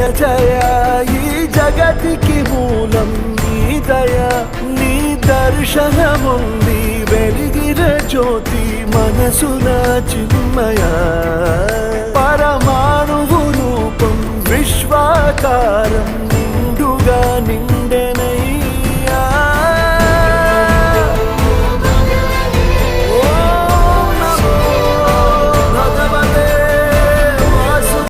జయ జయ ఈ జగతికి మూలం నీ దయ నీ దర్శనముంది వెలిగిన జ్యోతి మనసున చిన్మయ పరమాణువు రూపం విశ్వాకార